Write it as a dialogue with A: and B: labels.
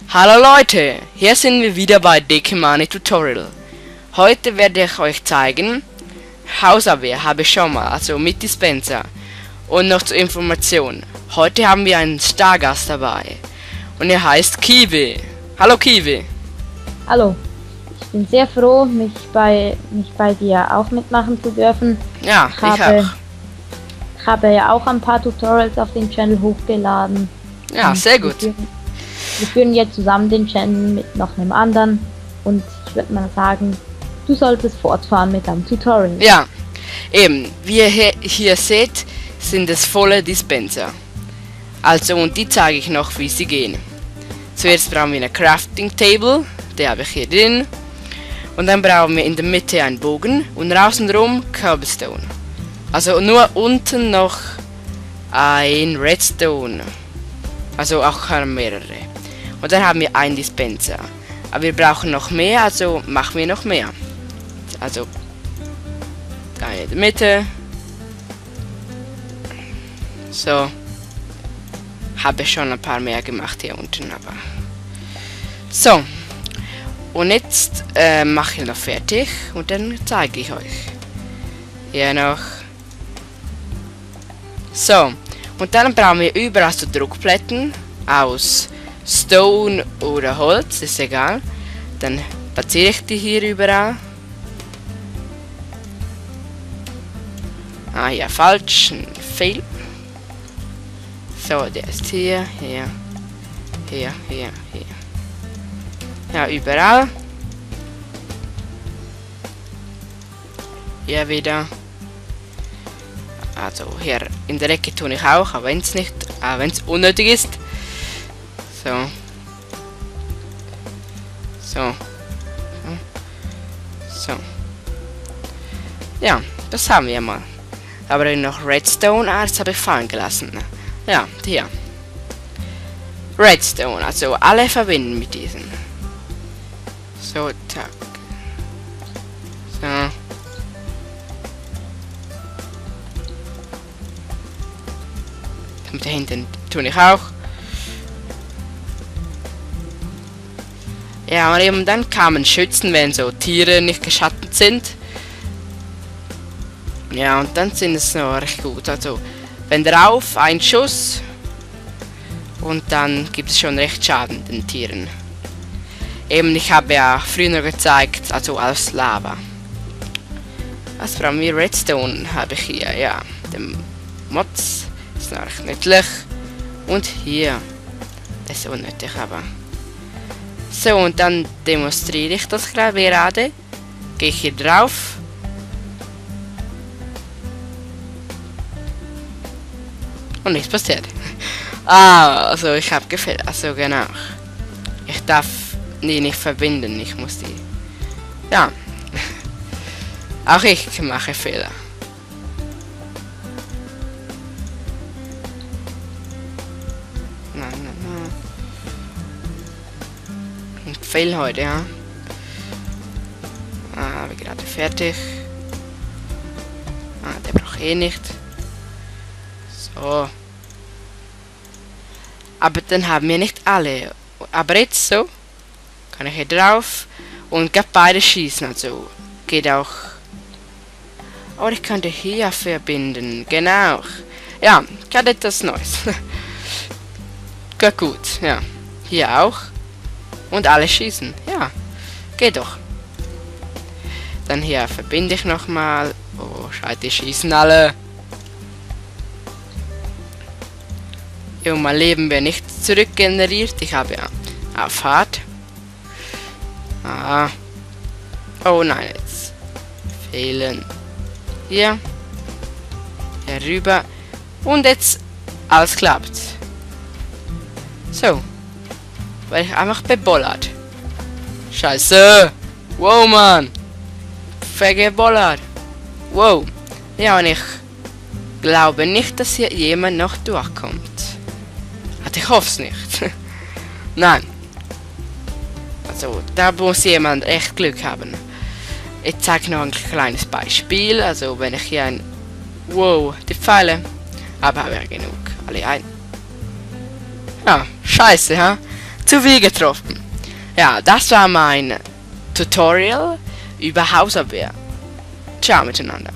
A: Hallo Leute, hier sind wir wieder bei Dekimani Tutorial. Heute werde ich euch zeigen, Hausabwehr habe ich schon mal, also mit Dispenser. Und noch zur Information, heute haben wir einen Stargast dabei. Und er heißt Kiwi. Hallo Kiwi.
B: Hallo, ich bin sehr froh, mich bei dir auch mitmachen zu dürfen.
A: Ja, ich auch.
B: Ich habe ja auch ein paar Tutorials auf den Channel hochgeladen.
A: Ja, sehr gut.
B: Wir führen jetzt zusammen den Channel mit noch einem anderen und ich würde mal sagen, du solltest fortfahren mit deinem Tutorial.
A: Ja, eben, wie ihr hier seht, sind es volle Dispenser. Also, und die zeige ich noch, wie sie gehen. Zuerst brauchen wir eine Crafting Table, die habe ich hier drin. Und dann brauchen wir in der Mitte einen Bogen und außenrum Cobblestone. Also nur unten noch ein Redstone. Also auch mehrere. Und dann haben wir einen Dispenser. Aber wir brauchen noch mehr, also machen wir noch mehr. Also eine in der Mitte. So. Habe ich schon ein paar mehr gemacht hier unten, aber. So. Und jetzt mache ich noch fertig und dann zeige ich euch. Hier noch. So. Und dann brauchen wir überall so Druckplatten aus Stone oder Holz, ist egal. Dann platziere ich die hier überall. Ah ja, falsch, ein Fail. So, der ist hier, hier, hier, hier, hier. Ja, überall. Hier wieder. Also hier in der Ecke tue ich auch, aber wenn es unnötig ist. So. So. So. Ja, das haben wir mal. Aber noch Redstone, das habe ich fallen gelassen. Ja, hier. Redstone, also alle verbinden mit diesen. So, tack. So. Und da hinten tue ich auch. Ja, und eben dann kann man schützen, wenn so Tiere nicht geschattet sind. Ja, und dann sind es noch recht gut. Also, wenn drauf, ein Schuss. Und dann gibt es schon recht Schaden den Tieren. Eben, ich habe ja früher gezeigt, also aus Lava. Was brauchen wir? Redstone habe ich hier, ja. Den Mods ist noch recht nützlich. Und hier. Das ist unnötig, aber. So, und dann demonstriere ich das gerade. Gehe ich hier drauf. Und nichts passiert. Ah, also ich habe gefehlt. Also genau. Ich darf die nicht verbinden. Ich muss die. Ja. Auch ich mache Fehler. Fail heute, ja. Ah, habe ich gerade fertig. Ah, der braucht eh nicht. So. Aber dann haben wir nicht alle. Aber jetzt so. Kann ich hier drauf. Und gab beide schießen, also. Geht auch. Oh, ich könnte hier verbinden. Genau. Ja, ich hatte etwas Neues. Geht gut, ja. Hier auch. Und alle schießen. Ja. Geht doch. Dann hier verbinde ich nochmal. Oh, scheiße, die schießen alle. Jo, mein Leben wird nicht zurückgeneriert. Ich habe ja auf hart. Ah. Oh nein, jetzt fehlen. Hier. Hier rüber. Und jetzt alles klappt. So. Weil ich einfach bebollert. Scheiße. Wow, Mann. Vergebollert. Wow. Ja, und ich glaube nicht, dass hier jemand noch durchkommt. Ich hoffe es nicht. Nein. Also, da muss jemand echt Glück haben. Ich zeige noch ein kleines Beispiel. Also wenn ich hier ein... Wow, die Pfeile. Aber habe ja genug. Alle ein. Ja, scheiße, ha? Zu viel getroffen. Ja, das war mein Tutorial über Hausabwehr. Ciao miteinander.